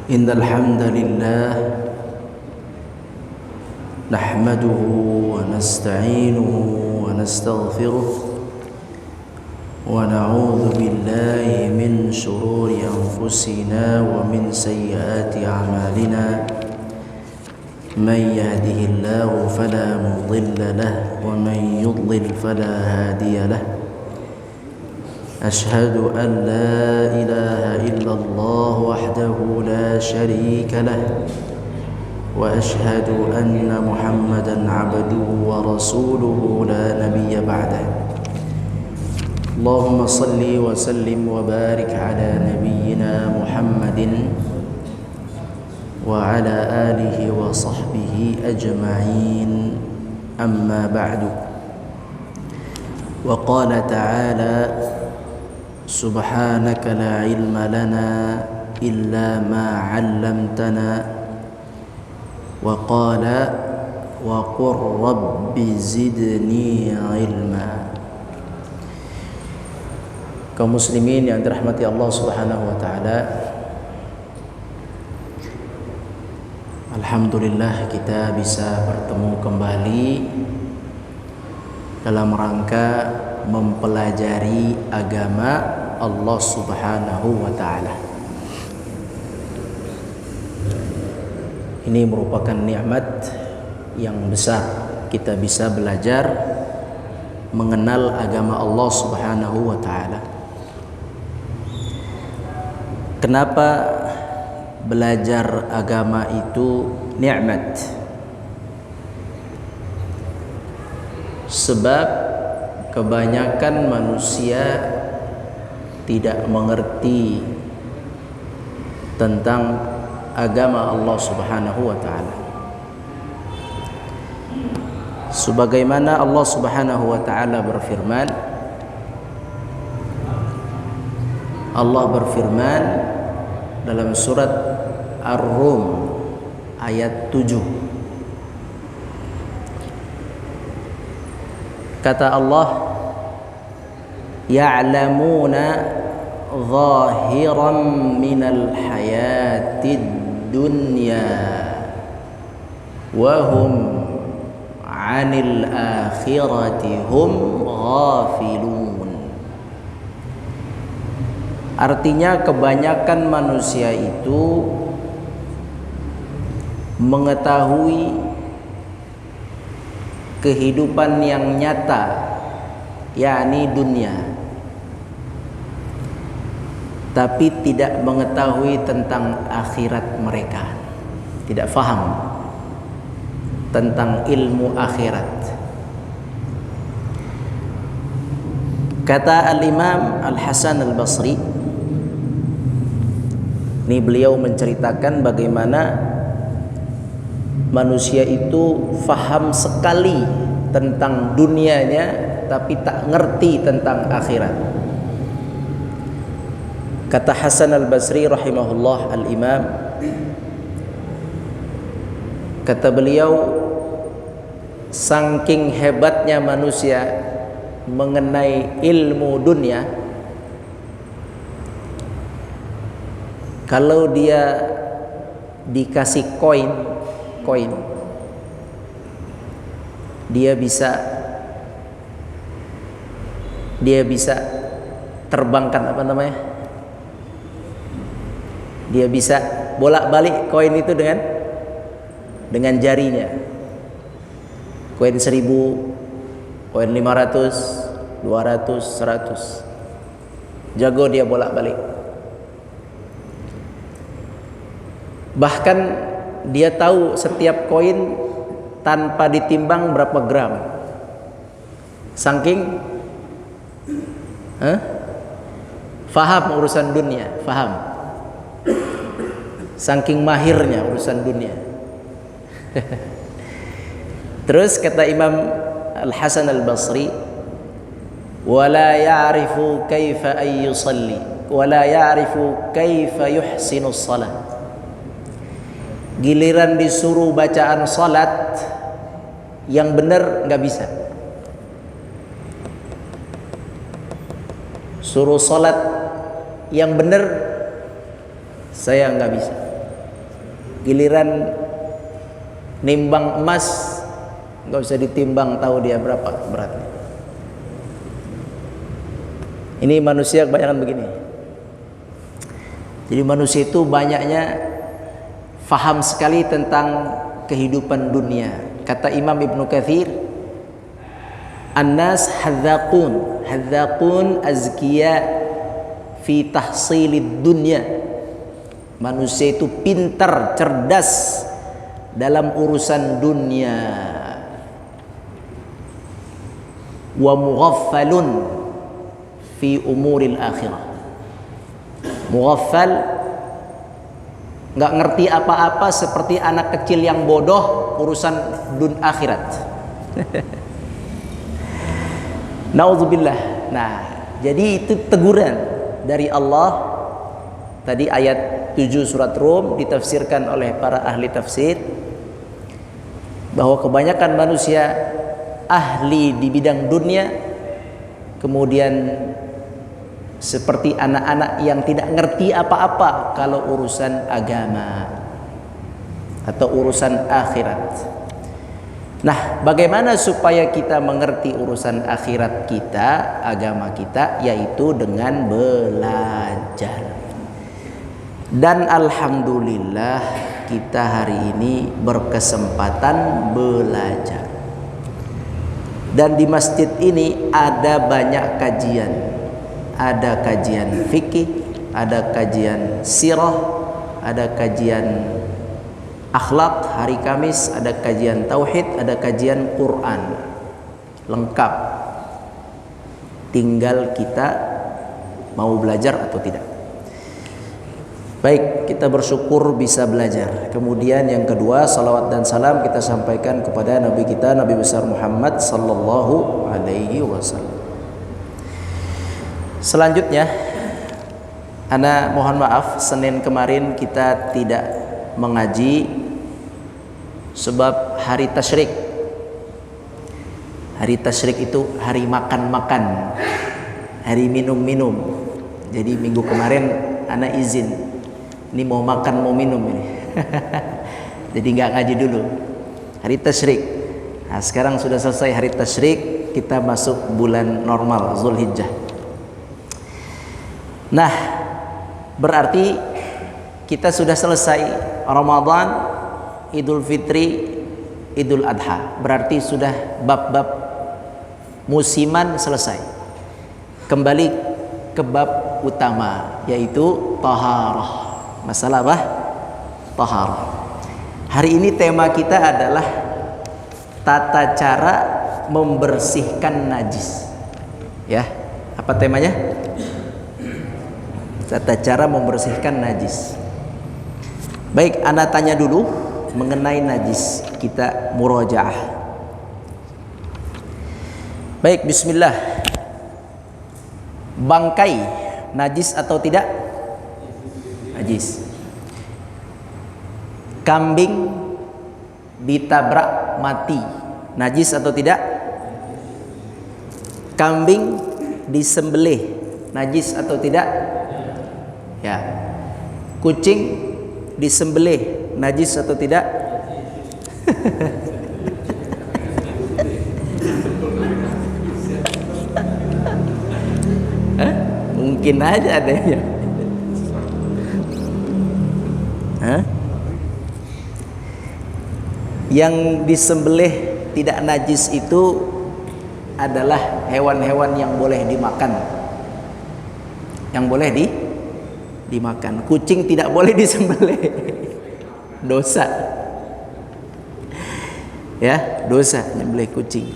إن الحمد لله نحمده ونستعينه ونستغفره ونعوذ بالله من شرور أنفسنا ومن سيئات أعمالنا من يهده الله فلا مضل له ومن يضلل فلا هادي له أشهد أن لا إله إلا الله وحده لا شريك له وأشهد أن محمدا عبده ورسوله لا نبي بعده اللهم صل وسلم وبارك على نبينا محمد وعلى آله وصحبه أجمعين أما بعد وقال تعالى سبحانك لا علم لنا إلا ما علمتنا وقال وقل رب زدني علما. Kaum muslimin yang dirahmati Allah Subhanahu wa taala, alhamdulillah kita bisa bertemu kembali dalam rangka mempelajari agama Allah Subhanahu wa taala. Ini merupakan nikmat yang besar, kita bisa belajar mengenal agama Allah Subhanahu wa taala. Kenapa belajar agama itu nikmat? Sebab kebanyakan manusia tidak mengerti tentang agama Allah Subhanahu wa taala. Sebagaimana Allah Subhanahu wa taala berfirman, Allah berfirman dalam surat Ar-Rum ayat 7. Kata Allah, ya'lamuna zahiran minal hayatid dunya wa hum 'anil akhirati hum ghafilun. Artinya kebanyakan manusia itu mengetahui kehidupan yang nyata, yakni dunia, tapi tidak mengetahui tentang akhirat mereka, tidak faham tentang ilmu akhirat. Kata Al-Imam Al-Hasan Al-Basri, ini beliau menceritakan bagaimana manusia itu faham sekali tentang dunianya tapi tak ngerti tentang akhirat. Kata Hasan Al-Basri rahimahullah, Al-Imam, kata beliau, saking hebatnya manusia mengenai ilmu dunia, kalau dia dikasih koin, dia bisa terbangkan, apa namanya? Dia bisa bolak-balik koin itu dengan jarinya. Koin 1000, koin 500, 200, 100. Jago dia bolak-balik. Bahkan dia tahu setiap koin tanpa ditimbang berapa gram. Saking faham urusan dunia, faham. Saking mahirnya urusan dunia. Terus kata Imam Al-Hasan Al-Basri, wala ya'rifu kaifa ay yusalli wala ya'rifu kaifa yuhsinu shalah. Giliran disuruh bacaan salat yang benar nggak bisa. Suruh salat yang benar saya nggak bisa. Giliran nimbang emas nggak usah ditimbang, tahu dia berapa beratnya. Ini manusia kebanyakan begini. Jadi manusia itu banyaknya faham sekali tentang kehidupan dunia. Kata Imam Ibnu Katsir, "An-nas hadzaqun azkiya fi tahsilid dunya." Manusia itu pintar, cerdas dalam urusan dunia. Wa mughaffalun fi umuril akhirah. Mughaffal, nggak ngerti apa-apa, seperti anak kecil yang bodoh urusan akhirat. Nauzubillah. Nah, jadi itu teguran dari Allah. Tadi ayat 7 surat Rum ditafsirkan oleh para ahli tafsir bahwa kebanyakan manusia ahli di bidang dunia, kemudian seperti anak-anak yang tidak ngerti apa-apa kalau urusan agama atau urusan akhirat. Nah, bagaimana supaya kita mengerti urusan akhirat kita, agama kita, yaitu dengan belajar. Dan alhamdulillah kita hari ini berkesempatan belajar. Dan di masjid ini ada banyak kajian. Ada kajian fikih, ada kajian sirah, ada kajian akhlak hari Kamis, ada kajian tauhid, ada kajian Quran. Lengkap. Tinggal kita mau belajar atau tidak. Baik, kita bersyukur bisa belajar. Kemudian yang kedua, salawat dan salam kita sampaikan kepada Nabi kita, Nabi besar Muhammad sallallahu alaihi wasallam. Selanjutnya, ana mohon maaf, Senin kemarin kita tidak mengaji sebab hari tasyrik. Hari tasyrik itu hari makan-makan, hari minum-minum. Jadi minggu kemarin ana izin, ini mau makan mau minum ini. Jadi nggak ngaji dulu. Hari tasyrik. Nah, sekarang sudah selesai hari tasyrik, kita masuk bulan normal Zulhijjah. Nah, berarti kita sudah selesai Ramadan, Idul Fitri, Idul Adha. Berarti sudah bab-bab musiman selesai. Kembali ke bab utama, yaitu taharah. Masalah apa? Taharah. Hari ini tema kita adalah tata cara membersihkan najis. Ya, apa temanya? Tata cara membersihkan najis. Baik, ana tanya dulu mengenai najis. Kita murojaah. Baik, bismillah. Bangkai najis atau tidak? Najis. Kambing ditabrak mati, najis atau tidak? Kambing disembelih, najis atau tidak? Ya. Kucing disembelih, najis atau tidak? Mungkin aja adanya. Yang disembelih tidak najis itu adalah hewan-hewan yang boleh dimakan. Yang boleh dimakan. Kucing tidak boleh disembelih. Dosa. Ya, dosa nyembelih kucing.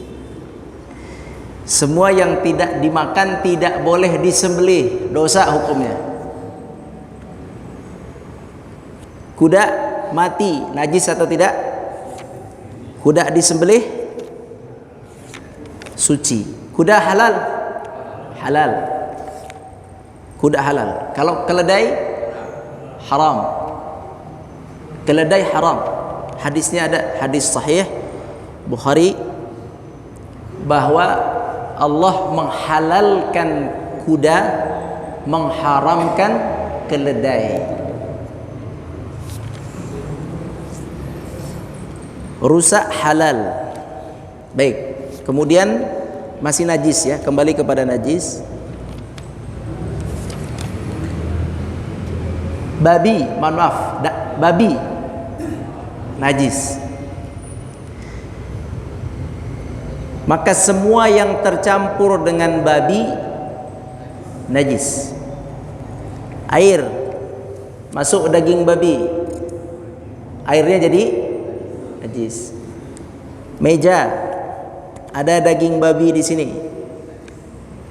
Semua yang tidak dimakan tidak boleh disembelih, dosa hukumnya. Kuda mati, najis atau tidak? Kuda disembelih suci. Kuda halal? Halal. Kuda halal. Kalau keledai haram. Keledai haram. Hadisnya ada, hadis sahih Bukhari, bahwa Allah menghalalkan kuda, mengharamkan keledai. rusak halal. Baik, kemudian masih najis ya, kembali kepada najis. Babi, mohon maaf, babi najis. Maka semua yang tercampur dengan babi najis. Air masuk daging babi, airnya jadi najis. Meja ada daging babi di sini,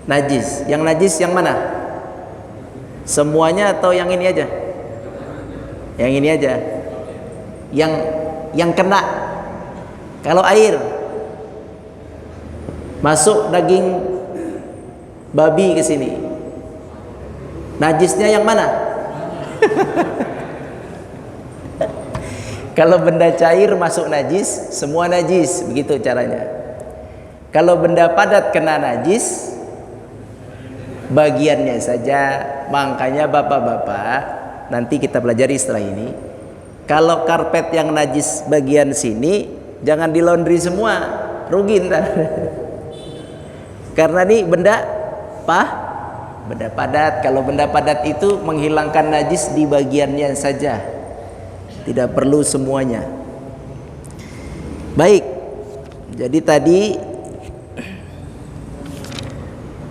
najis. Yang najis yang mana? Semuanya atau yang ini aja? Yang ini aja. Yang kena. Kalau air masuk daging babi ke sini, najisnya yang mana? Kalau benda cair masuk najis, semua najis, begitu caranya. Kalau benda padat kena najis, bagiannya saja. Makanya bapak-bapak, nanti kita pelajari setelah ini, kalau karpet yang najis bagian sini jangan di laundry semua, rugi ntar. Karena ini benda padat. Kalau benda padat itu menghilangkan najis di bagiannya saja, tidak perlu semuanya. Baik, jadi tadi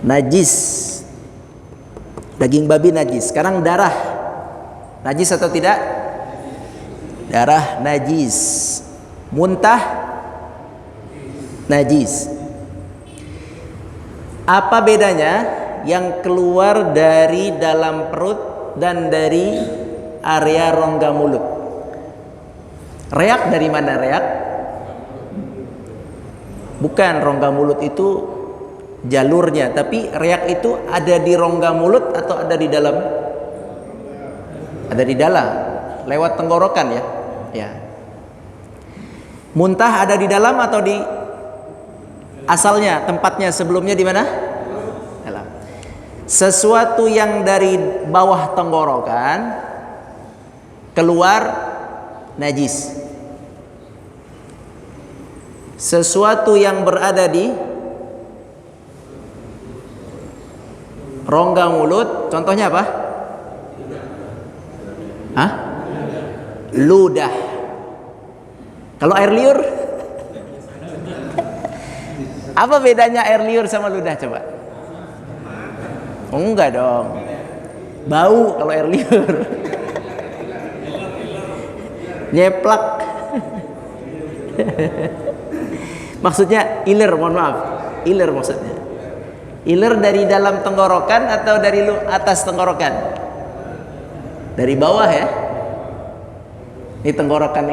najis, daging babi najis. Sekarang darah najis atau tidak? Darah najis. Muntah najis. Apa bedanya yang keluar dari dalam perut dan dari area rongga mulut? Reak dari mana reak? Bukan, rongga mulut itu jalurnya, tapi reak itu ada di rongga mulut atau ada di dalam? Ada di dalam, lewat tenggorokan ya. Ya. Muntah ada di dalam atau di asalnya, tempatnya sebelumnya di mana? Dalam. Sesuatu yang dari bawah tenggorokan keluar najis. Sesuatu yang berada di rongga mulut, contohnya apa? Hah? Ludah. Kalau air liur? Apa bedanya air liur sama ludah coba? Oh, enggak dong. Bau kalau air liur. Nyeplak. Maksudnya iler, mohon maaf. Iler maksudnya. Iler dari dalam tenggorokan atau dari atas tenggorokan? Dari bawah ya. Ini tenggorokan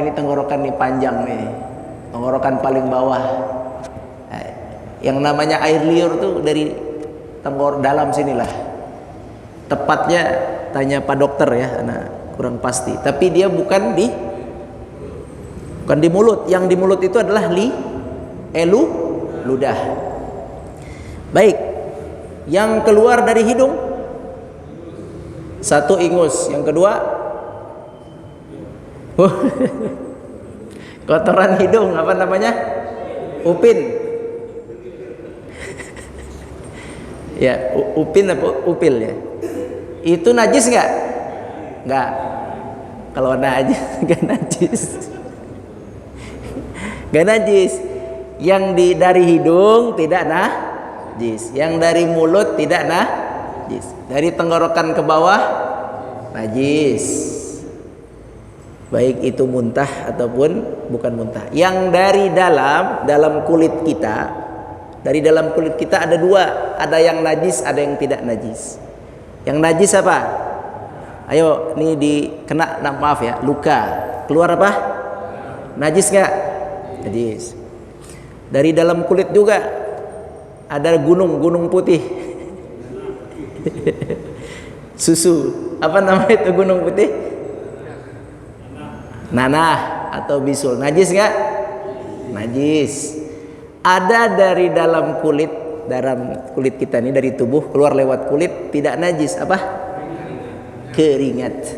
ini panjang nih. Tenggorokan paling bawah. Yang namanya air liur tuh dari dalam sinilah. Tepatnya tanya Pak Dokter ya, nah kurang pasti. Tapi dia bukan di mulut. Yang di mulut itu adalah ludah. Baik. Yang keluar dari hidung, satu ingus, yang kedua kotoran hidung, apa namanya? Upin. Ya, upin apa upil ya? Itu najis nggak? Nggak. Kalau najis nggak najis. Nggak najis. Yang dari hidung tidak najis. Yang dari mulut tidak najis. Dari tenggorokan ke bawah najis. Baik itu muntah ataupun bukan muntah. Yang dari dalam kulit kita. Dari dalam kulit kita ada dua, ada yang najis, ada yang tidak najis. Yang najis apa? Ayo, ini dikena, maaf ya, luka. Keluar apa? Najis nggak? Najis. Dari dalam kulit juga ada gunung putih. Susu, apa namanya itu gunung putih? Nanah atau bisul. Najis nggak? Najis. Ada dari dalam kulit kita ini, dari tubuh keluar lewat kulit, tidak najis, apa? Keringat.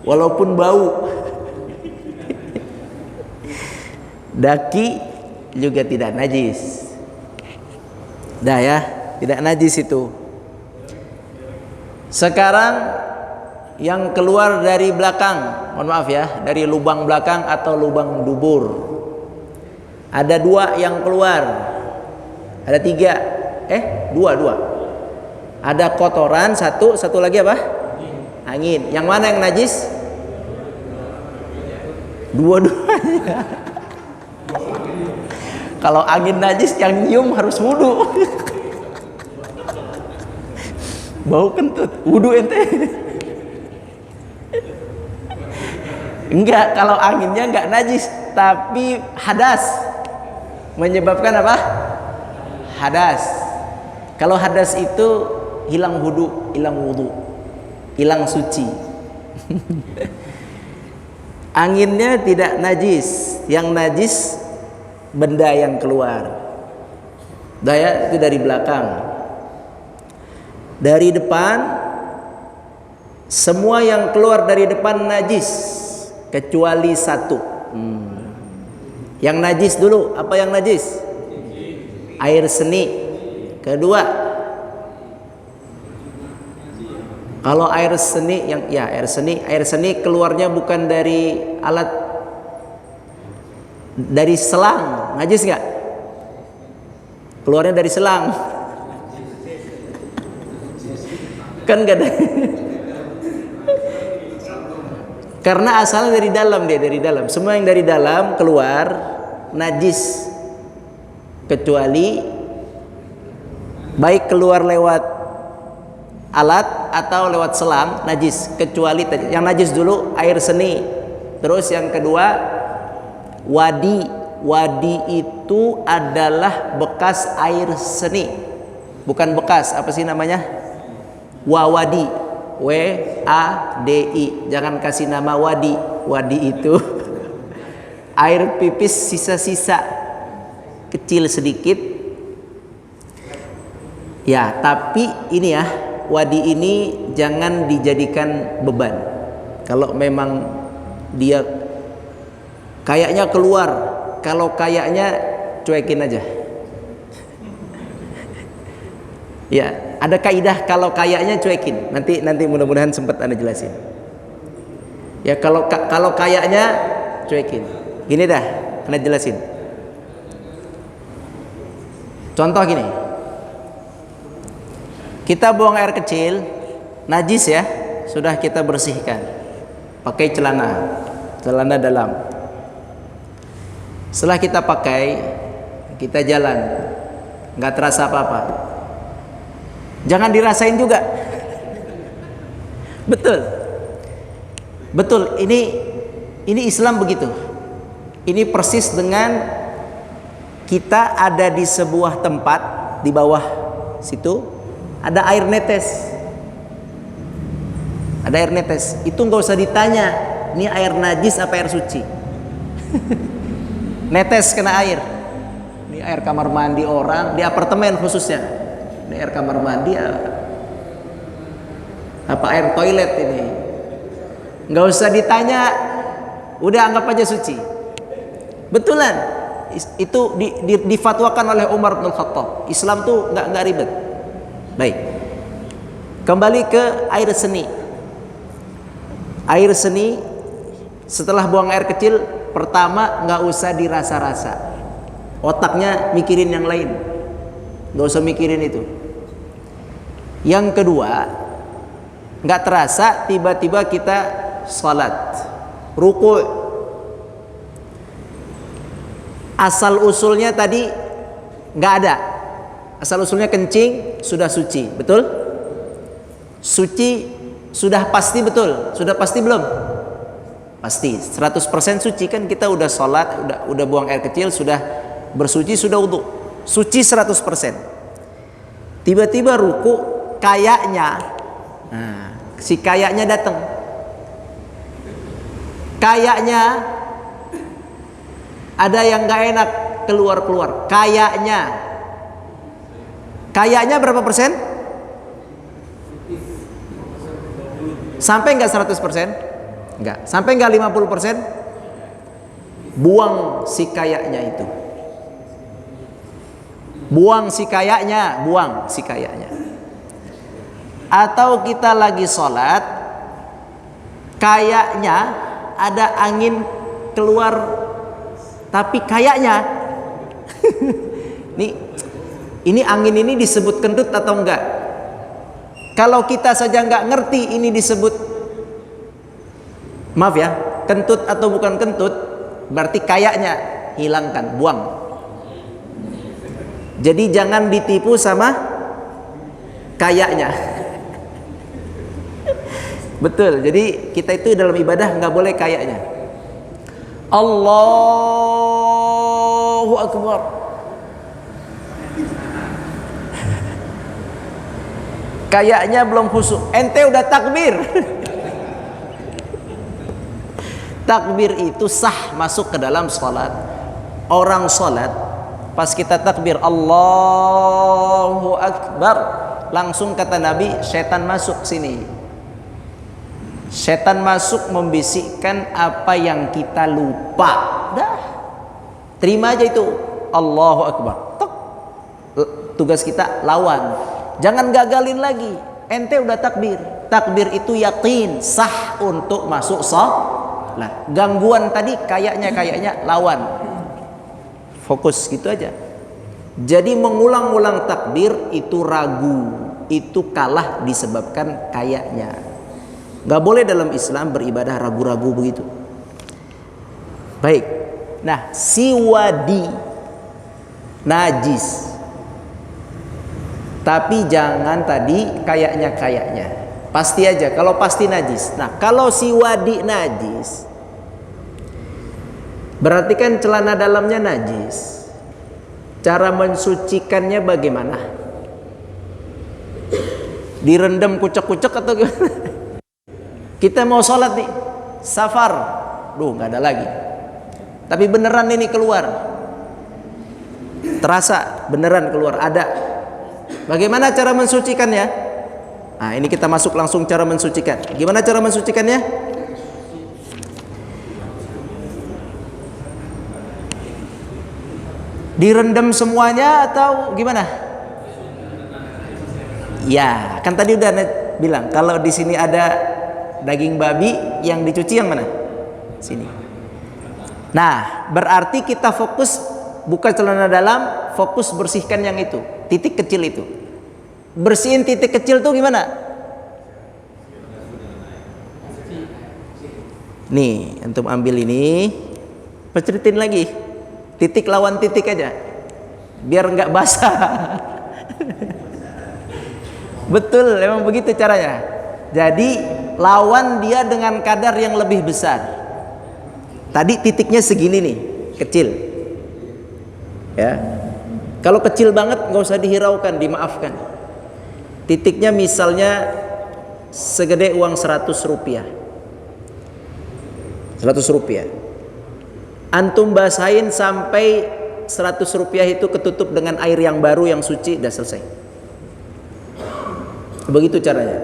Walaupun bau. Daki juga tidak najis. Dah ya, tidak najis itu. Sekarang yang keluar dari belakang, mohon maaf ya, dari lubang belakang atau lubang dubur. Ada 2 yang keluar. Ada 3. Dua. Ada kotoran satu lagi apa? Angin. Yang mana yang najis? Dua-duanya. Kalau angin najis, yang nyium harus wudu. Bau kentut, wudu ente. Enggak, kalau anginnya enggak najis, tapi hadas. Menyebabkan apa? Hadas. Kalau hadas itu hilang wudu, hilang wudu, hilang suci. Anginnya tidak najis, yang najis benda yang keluar. Daya itu dari belakang. Dari depan, semua yang keluar dari depan najis kecuali 1. Yang najis dulu, apa yang najis? Air seni. Kedua, kalau air seni air seni keluarnya bukan dari alat, dari selang, najis nggak? Keluarnya dari selang, kan nggak ada. Karena asalnya dari dalam, dari dalam. Semua yang dari dalam keluar najis, kecuali baik keluar lewat alat atau lewat selang najis, kecuali yang najis dulu air seni. Terus yang kedua wadi. Wadi itu adalah bekas air seni, bukan bekas apa sih namanya? Wawadi. WADI, jangan kasih nama wadi. Wadi itu air pipis sisa-sisa kecil sedikit ya, tapi ini ya, wadi ini jangan dijadikan beban. Kalau memang dia kayaknya keluar, kalau kayaknya cuekin aja. Ya, ada kaidah kalau kayaknya cuekin. Nanti mudah-mudahan sempat Anda jelasin. Ya, kalau kayaknya cuekin. Gini dah, Anda jelasin. Contoh gini. Kita buang air kecil, najis ya, sudah kita bersihkan. Pakai celana dalam. Setelah kita pakai, kita jalan, nggak terasa apa-apa. Jangan dirasain juga. Betul. Ini Islam begitu. Ini persis dengan kita ada di sebuah tempat di bawah situ ada air netes. Ada air netes. Itu nggak usah ditanya, ini air najis apa air suci. Netes kena air. Ini air kamar mandi orang di apartemen khususnya. Ini air kamar mandi apa air toilet ini, nggak usah ditanya, udah anggap aja suci. Betulan itu difatwakan oleh Umar bin Khattab. Islam tuh nggak ribet. Baik, kembali ke air seni. Air seni setelah buang air kecil, pertama nggak usah dirasa-rasa, otaknya mikirin yang lain, nggak usah mikirin itu. Yang kedua, nggak terasa tiba-tiba kita salat, ruku'. Asal usulnya tadi nggak ada. Asal usulnya kencing sudah suci, betul? Suci sudah pasti betul? Sudah pasti belum? Pasti, 100% suci kan, kita udah salat, udah buang air kecil, sudah bersuci, sudah wudu. Suci 100%. Tiba-tiba ruku'. Kayaknya, si kayaknya datang. Kayaknya ada yang nggak enak keluar. Kayaknya berapa persen? Sampai nggak 100%? Nggak. Sampai nggak 50%? buang si kayaknya itu. Buang si kayaknya, buang si kayaknya. Atau kita lagi sholat, kayaknya ada angin keluar, tapi kayaknya ini angin ini disebut kentut atau enggak? Kalau kita saja enggak ngerti ini disebut, maaf ya, kentut atau bukan kentut, berarti kayaknya hilangkan, buang. Jadi jangan ditipu sama kayaknya. Betul, jadi kita itu dalam ibadah nggak boleh kayaknya. Allahu Akbar. Kayaknya belum khusyuk, ente udah takbir. Takbir itu sah masuk ke dalam sholat. Orang sholat pas kita takbir Allahu Akbar, langsung kata Nabi, setan masuk sini. Setan masuk membisikkan apa yang kita lupa. Dah, terima aja itu Allahu Akbar. Tok. Tugas kita lawan, jangan gagalin lagi. Ente udah takbir. Takbir itu yakin sah untuk masuk sholat. Gangguan tadi kayaknya lawan. Fokus gitu aja. Jadi mengulang-ulang takbir itu ragu, itu kalah disebabkan kayaknya. Gak boleh dalam Islam beribadah ragu-ragu begitu. Baik. Nah, si wadi najis. Tapi jangan tadi kayaknya. Pasti aja, kalau pasti najis. Nah, kalau si wadi najis, berarti kan celana dalamnya najis. Cara mensucikannya bagaimana? Direndam kucek-kucek atau gimana? Kita mau sholat nih, safar, nggak ada lagi. Tapi beneran ini keluar, terasa beneran keluar, ada. Bagaimana cara mensucikannya? Nah, ini kita masuk langsung cara mensucikan. Gimana cara mensucikannya? Direndam semuanya atau gimana? Ya, kan tadi udah bilang kalau di sini ada daging babi, yang dicuci yang mana? Sini. Nah, berarti kita fokus buka celana dalam, fokus bersihkan yang itu, titik kecil itu. Bersihin titik kecil tuh gimana? Nih, antum ambil ini, peceritin lagi. Titik lawan titik aja, biar nggak basah. Betul, memang begitu caranya. Jadi lawan dia dengan kadar yang lebih besar. Tadi titiknya segini nih, kecil. Ya, kalau kecil banget nggak usah dihiraukan, dimaafkan. Titiknya misalnya segede uang 100 rupiah. 100 rupiah. Antum basahin sampai 100 rupiah itu ketutup dengan air yang baru yang suci, udah selesai. Begitu caranya.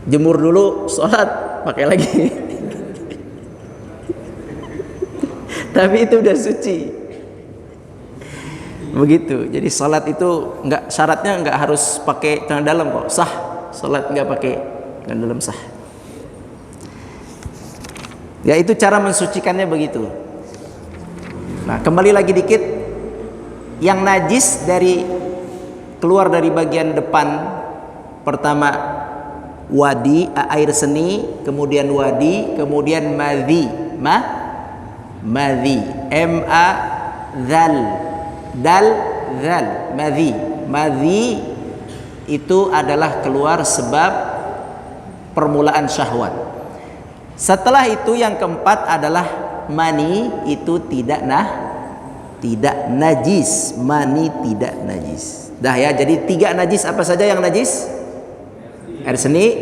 Jemur dulu, sholat, pakai lagi. Tapi itu udah suci. Begitu. Jadi sholat itu nggak, syaratnya nggak harus pakai celana dalam kok, sah. Sholat nggak pakai celana dalam sah. Ya, itu cara mensucikannya begitu. Nah, kembali lagi dikit. Yang najis dari keluar dari bagian depan, pertama wadi, air seni, kemudian wadi, kemudian madhi. Madhi, M-A dhal, dal dhal, madhi. Madhi itu adalah keluar sebab permulaan syahwat. Setelah itu yang keempat adalah mani, itu tidak najis. Mani tidak najis. Dah ya, jadi 3 najis apa saja yang najis? Air seni,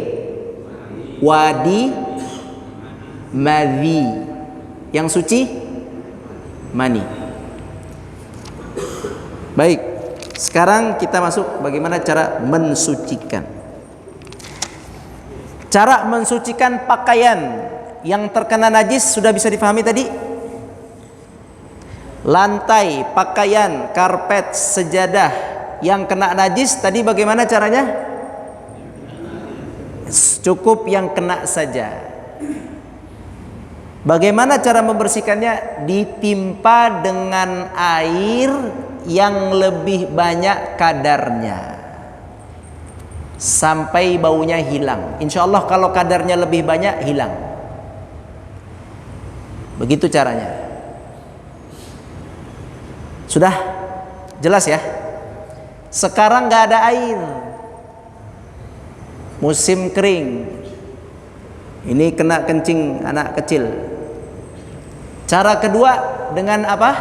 wadi, madhi. Yang suci mani. Baik, sekarang kita masuk bagaimana cara mensucikan. Cara mensucikan pakaian. yang terkena najis sudah bisa difahami tadi. Lantai, pakaian, karpet, sejadah yang kena najis tadi bagaimana caranya? Cukup yang kena saja. Bagaimana cara membersihkannya? Ditimpa dengan air yang lebih banyak kadarnya sampai baunya hilang. Insya Allah kalau kadarnya lebih banyak hilang. Begitu caranya. Sudah jelas ya? Sekarang nggak ada air, musim kering. Ini kena kencing anak kecil. Cara kedua dengan apa?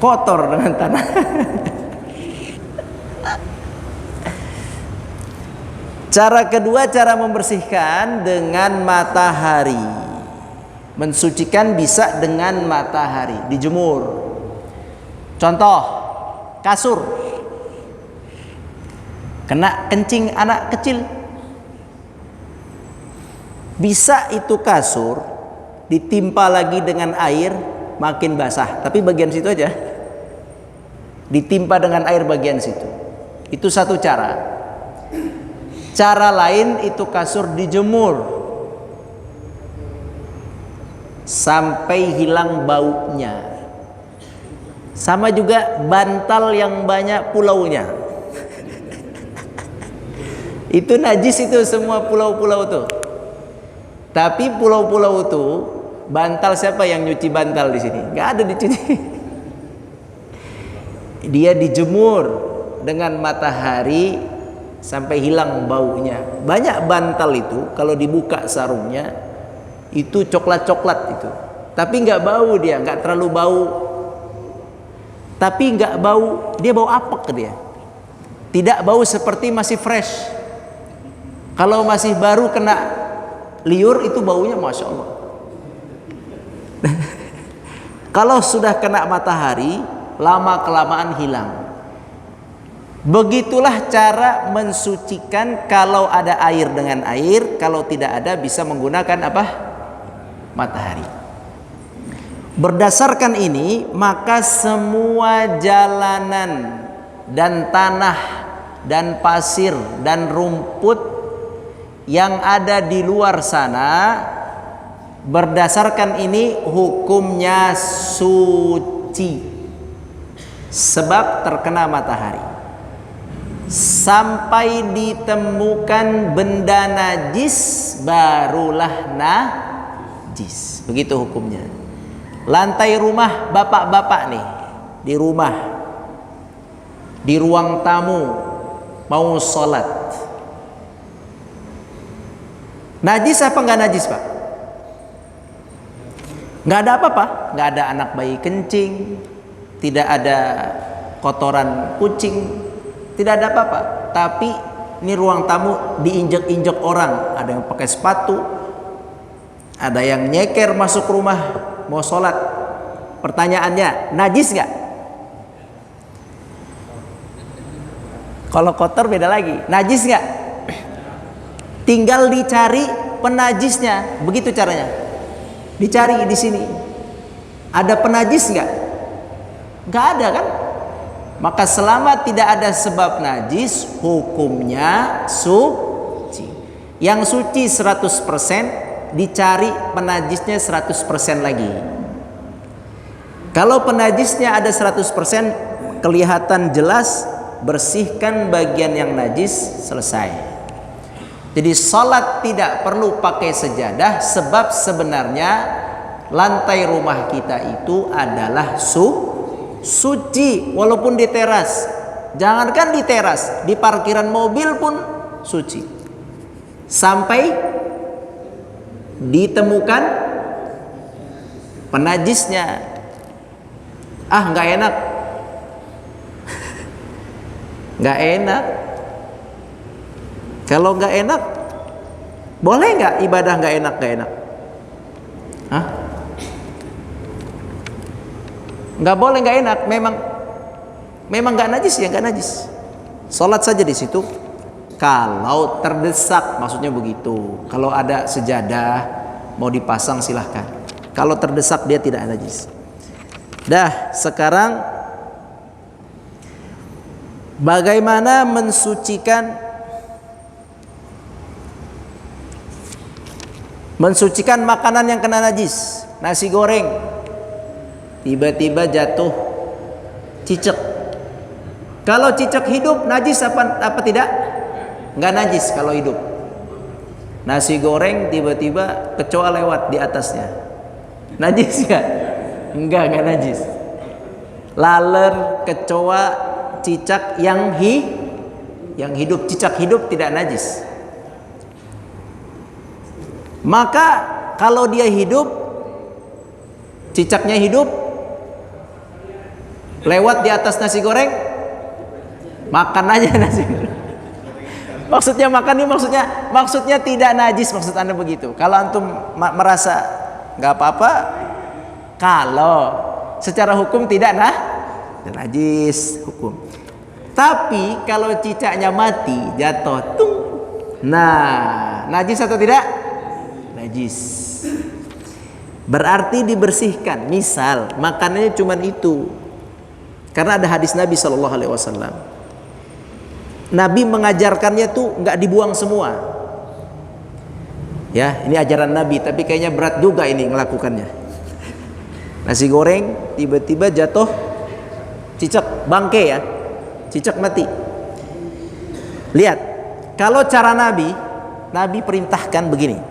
Kotor dengan tanah. Cara kedua, cara membersihkan dengan matahari. Mensucikan bisa dengan matahari, dijemur. Contoh, kasur kena kencing anak kecil, bisa itu kasur ditimpa lagi dengan air, makin basah, tapi bagian situ aja ditimpa dengan air bagian situ. Itu satu cara. Cara lain itu kasur dijemur sampai hilang baunya. Sama juga bantal yang banyak pulaunya. Itu najis itu semua pulau-pulau tuh. Tapi pulau-pulau itu bantal siapa yang nyuci bantal di sini? Nggak ada dicuci. Dia dijemur dengan matahari sampai hilang baunya. Banyak bantal itu kalau dibuka sarungnya itu coklat-coklat itu, tapi nggak bau dia, nggak terlalu bau, tapi nggak bau, dia bau apek dia, tidak bau seperti masih fresh. Kalau masih baru kena liur itu baunya masya Allah. Kalau sudah kena matahari lama kelamaan hilang. Begitulah cara mensucikan. Kalau ada air dengan air, kalau tidak ada bisa menggunakan apa? Matahari. Berdasarkan ini maka semua jalanan dan tanah dan pasir dan rumput yang ada di luar sana, berdasarkan ini hukumnya suci sebab terkena matahari. Sampai ditemukan benda najis barulah najis. Begitu hukumnya. Lantai rumah bapak-bapak nih, di rumah, di ruang tamu mau sholat, najis apa nggak najis pak? Nggak ada apa-apa, nggak ada anak bayi kencing, tidak ada kotoran kucing, tidak ada apa-apa. Tapi ini ruang tamu diinjek-injek orang, ada yang pakai sepatu, ada yang nyeker masuk rumah mau sholat. Pertanyaannya, najis nggak? Kalau kotor beda lagi. Najis nggak? Tinggal dicari penajisnya. Begitu caranya. Dicari di sini. Ada penajis nggak? Nggak ada kan? Maka selama tidak ada sebab najis, hukumnya suci. Yang suci 100%, dicari penajisnya 100% lagi. Kalau penajisnya ada 100%, kelihatan jelas, bersihkan bagian yang najis, selesai. Jadi salat tidak perlu pakai sejadah, sebab sebenarnya lantai rumah kita itu adalah suci, walaupun di teras. Jangankan di teras, di parkiran mobil pun suci. Sampai ditemukan penajisnya. Ah, nggak enak. Nggak enak. Kalau nggak enak, boleh nggak ibadah nggak enak? Nggak enak? Hah? Nggak boleh nggak enak. Memang nggak najis ya, nggak najis. Sholat saja di situ Kalau terdesak, maksudnya begitu. Kalau ada sejadah mau dipasang silahkan. Kalau terdesak dia tidak najis. Dah, sekarang bagaimana mensucikan makanan yang kena najis? Nasi goreng tiba-tiba jatuh cicak. Kalau cicak hidup najis apa tidak? Enggak najis kalau hidup. Nasi goreng tiba-tiba kecoa lewat di atasnya. Najis enggak? Enggak najis. Laler, kecoa, cicak yang hidup, cicak hidup tidak najis. Maka kalau dia hidup, cicaknya hidup, lewat di atas nasi goreng, makan aja nasi goreng. Maksudnya makan ini maksudnya tidak najis, maksud Anda begitu. Kalau antum merasa nggak apa-apa, kalau secara hukum tidak najis hukum. Tapi kalau cicaknya mati, jatuh, tung, nah najis atau tidak? Najis. Berarti dibersihkan. Misal makanannya cuma itu, karena ada hadis Nabi SAW. Nabi mengajarkannya tuh nggak dibuang semua. Ya, ini ajaran Nabi, tapi kayaknya berat juga ini ngelakukannya. Nasi goreng tiba-tiba jatuh cicak, bangke ya, cicak mati. Lihat, kalau cara Nabi perintahkan begini.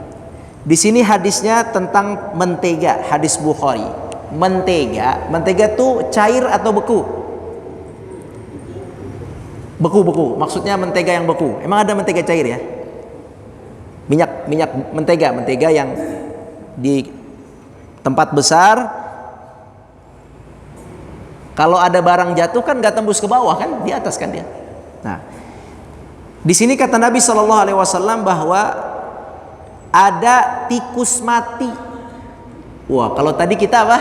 Di sini hadisnya tentang mentega, hadis Bukhari. Mentega tuh cair atau beku? Beku. Maksudnya mentega yang beku. Emang ada mentega cair ya? Minyak mentega yang di tempat besar. Kalau ada barang jatuh kan nggak tembus ke bawah kan, di atas kan dia. Nah, di sini kata Nabi SAW bahwa ada tikus mati. Wah, kalau tadi kita apa?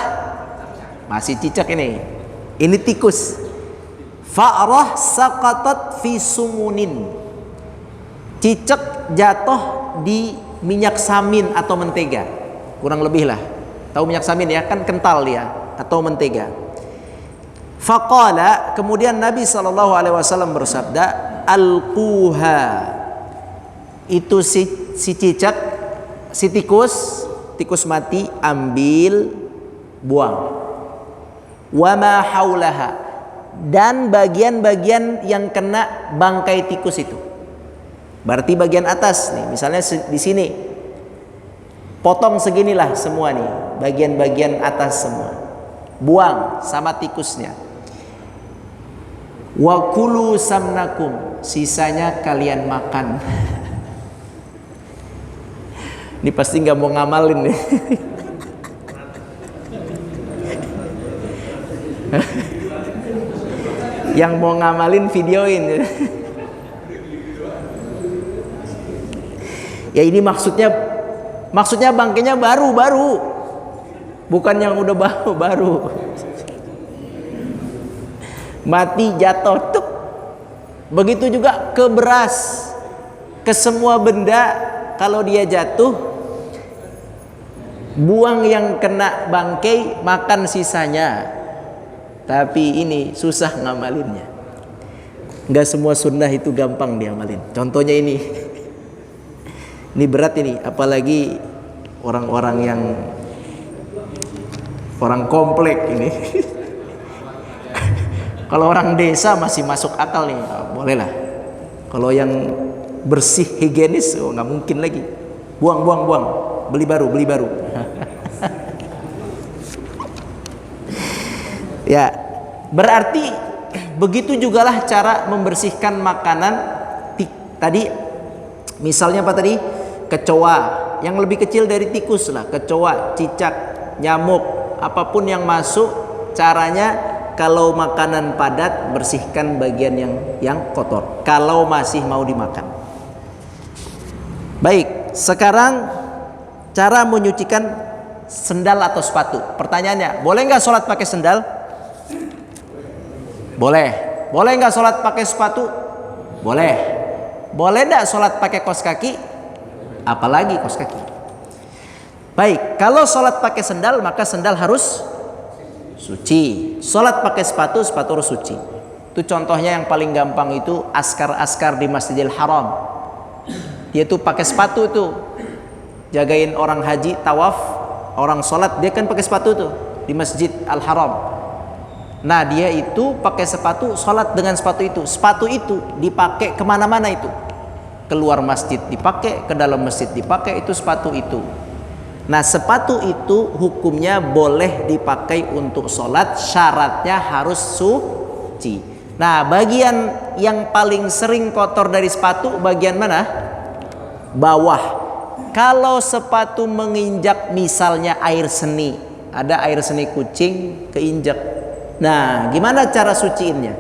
Masih cicak ini. Ini tikus. Fa'rah saqatat fi sumunin. Cicak jatuh di minyak samin atau mentega. Kurang lebih lah. Tahu minyak samin ya? Kan kental dia, atau mentega. Faqala, kemudian Nabi SAW bersabda, alquha. Itu si cicak, si tikus mati, ambil, buang. Wa ma haulaha, dan bagian-bagian yang kena bangkai tikus itu. Berarti bagian atas nih, misalnya di sini. Potong seginilah semua nih, bagian-bagian atas semua. Buang sama tikusnya. Wa kulu samnakum, sisanya kalian makan. Ini pasti nggak mau ngamalin nih. Yang mau ngamalin videoin. Ya ini maksudnya bangkainya baru, bukan yang udah baru. Mati, jatuh, tuk. Begitu juga ke beras, ke semua benda, kalau dia jatuh, buang yang kena bangkai, makan sisanya. Tapi ini susah ngamalinnya. Nggak semua sunnah itu gampang diamalin. Contohnya ini. Ini berat ini, apalagi orang-orang yang orang komplek ini. Kalau orang desa masih masuk akal nih, boleh lah. Kalau yang bersih, higienis, nggak mungkin lagi. Buang, beli baru. Ya, berarti begitu jugalah cara membersihkan makanan. Tadi, misalnya apa tadi? Kecoa, yang lebih kecil dari tikus lah. Kecoa, cicak, nyamuk, apapun yang masuk, caranya kalau makanan padat, bersihkan bagian yang kotor. Kalau masih mau dimakan. Baik, sekarang cara menyucikan sendal atau sepatu. Pertanyaannya, boleh nggak sholat pakai sendal? Boleh. Boleh nggak sholat pakai sepatu? Boleh. Boleh tidak sholat pakai kaos kaki? Apalagi kaos kaki. Baik, kalau sholat pakai sendal maka sendal harus suci. Sholat pakai sepatu, sepatu harus suci. Itu contohnya yang paling gampang itu askar-askar di Masjidil Haram. Dia tuh pakai sepatu tuh, jagain orang haji tawaf, orang sholat dia kan pakai sepatu tuh di Masjid Al Haram. Nah dia itu pakai sepatu, sholat dengan sepatu itu. Sepatu itu dipakai kemana-mana itu. Keluar masjid dipakai, ke dalam masjid dipakai, itu sepatu itu. Nah sepatu itu hukumnya boleh dipakai untuk sholat, syaratnya harus suci. Nah bagian yang paling sering kotor dari sepatu bagian mana? Bawah. Kalau sepatu menginjak misalnya air seni, ada air seni kucing keinjak. Nah gimana cara suciinnya?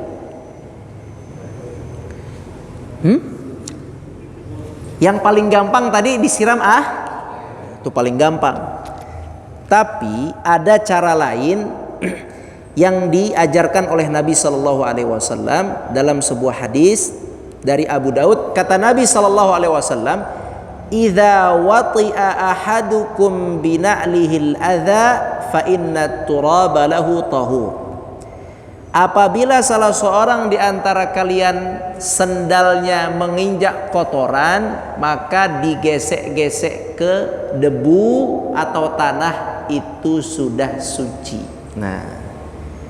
Yang paling gampang tadi disiram itu paling gampang. Tapi ada cara lain yang diajarkan oleh Nabi Shallallahu Alaihi Wasallam dalam sebuah hadis dari Abu Daud. Kata Nabi Shallallahu Alaihi Wasallam, "Idza wati'a ahadukum bina'lihil adza fa inna turaba lahu tahur." Apabila salah seorang di antara kalian sendalnya menginjak kotoran, maka digesek-gesek ke debu atau tanah, itu sudah suci. Nah,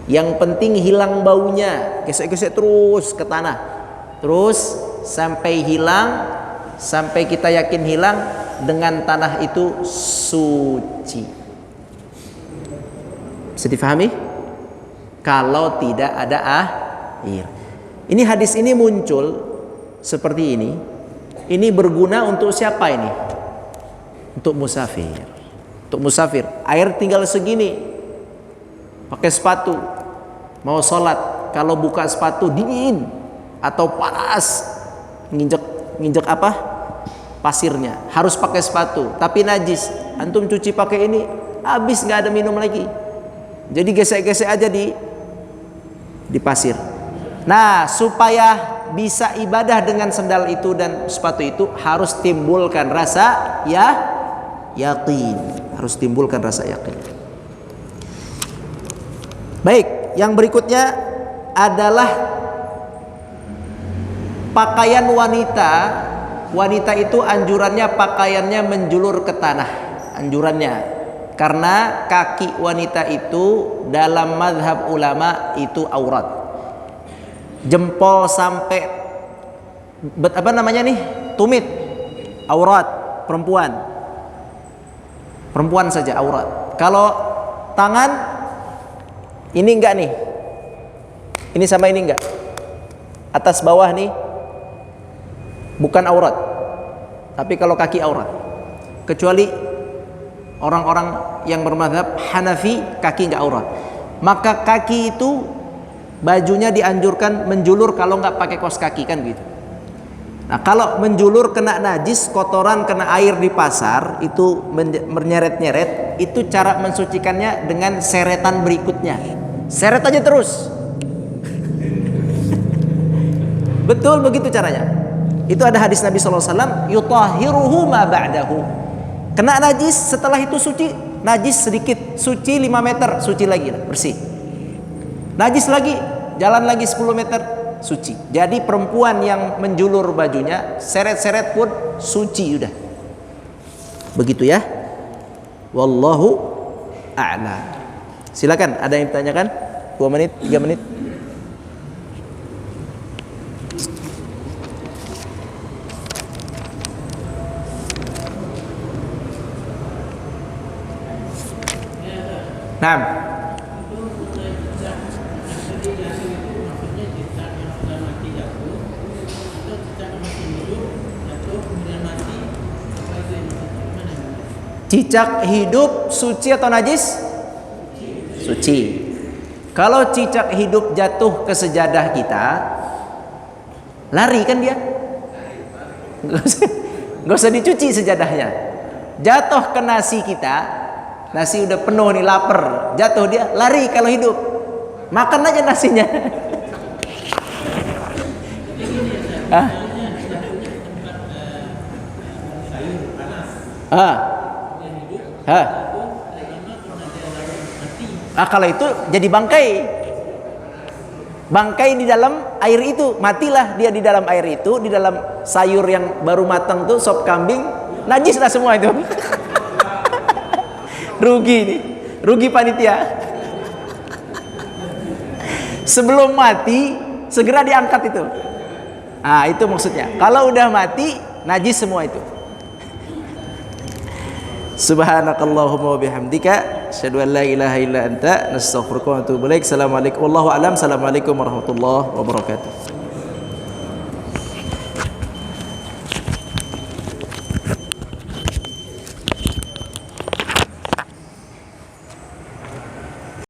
yang penting hilang baunya, gesek-gesek terus ke tanah, terus sampai hilang, sampai kita yakin hilang, dengan tanah itu suci. Bisa difahami? Kalau tidak ada air. Ini hadis ini muncul seperti ini. Ini berguna untuk siapa ini? Untuk musafir. Untuk musafir. Air tinggal segini. Pakai sepatu. Mau sholat. Kalau buka sepatu dingin atau panas. Nginjek apa? Pasirnya. Harus pakai sepatu. Tapi najis. Antum cuci pakai ini, habis nggak ada minum lagi. Jadi gesek-gesek aja di pasir. Nah, supaya bisa ibadah dengan sendal itu dan sepatu itu harus timbulkan rasa yakin. Harus timbulkan rasa yakin. Baik, yang berikutnya adalah pakaian wanita. Wanita itu anjurannya pakaiannya menjulur ke tanah. Anjurannya. Karena kaki wanita itu dalam mazhab ulama itu aurat. Jempol sampai apa namanya nih? Tumit. Aurat perempuan. Perempuan saja aurat. Kalau tangan ini enggak nih. Ini sama ini enggak. Atas bawah nih bukan aurat. Tapi kalau kaki aurat. Kecuali orang-orang yang bermadzhab Hanafi, kaki nggak aurat. Maka kaki itu bajunya dianjurkan menjulur kalau nggak pakai kaos kaki kan gitu. Nah kalau menjulur kena najis, kotoran kena air di pasar itu menyeret-nyeret, itu cara mensucikannya dengan seretan berikutnya. Seret aja terus. Betul begitu caranya. Itu ada hadis Nabi SAW, yutahhiruhu ma ba'dahu. Kena najis, setelah itu suci, najis sedikit, suci 5 meter, suci lagi, bersih. Najis lagi, jalan lagi 10 meter, suci. Jadi perempuan yang menjulur bajunya, seret-seret pun suci udah. Begitu ya. Wallahu a'lam. Silakan, ada yang ditanyakan? 2 menit, 3 menit. Nah, cicak hidup suci atau najis? Suci. Kalau cicak hidup jatuh ke sejadah kita, lari kan dia? Nggak usah dicuci sejadahnya. Jatuh ke nasi kita, nasi udah penuh nih, lapar, jatuh dia, lari kalau hidup, makan aja nasinya. Ah. Hah. Kalau itu jadi bangkai. Bangkai di dalam air itu, matilah dia di dalam air itu, di dalam sayur yang baru matang tuh, sop kambing, najis lah semua itu. Rugi nih, rugi panitia. Sebelum mati segera diangkat itu. Ah, itu maksudnya. Kalau udah mati najis semua itu. Subhanakallahumma wa bihamdika asyhadu an la ilaha illa anta nastaghfiruka wa atubu ilaik. Assalamualaikum wallahu alam. Assalamualaikum warahmatullahi wabarakatuh.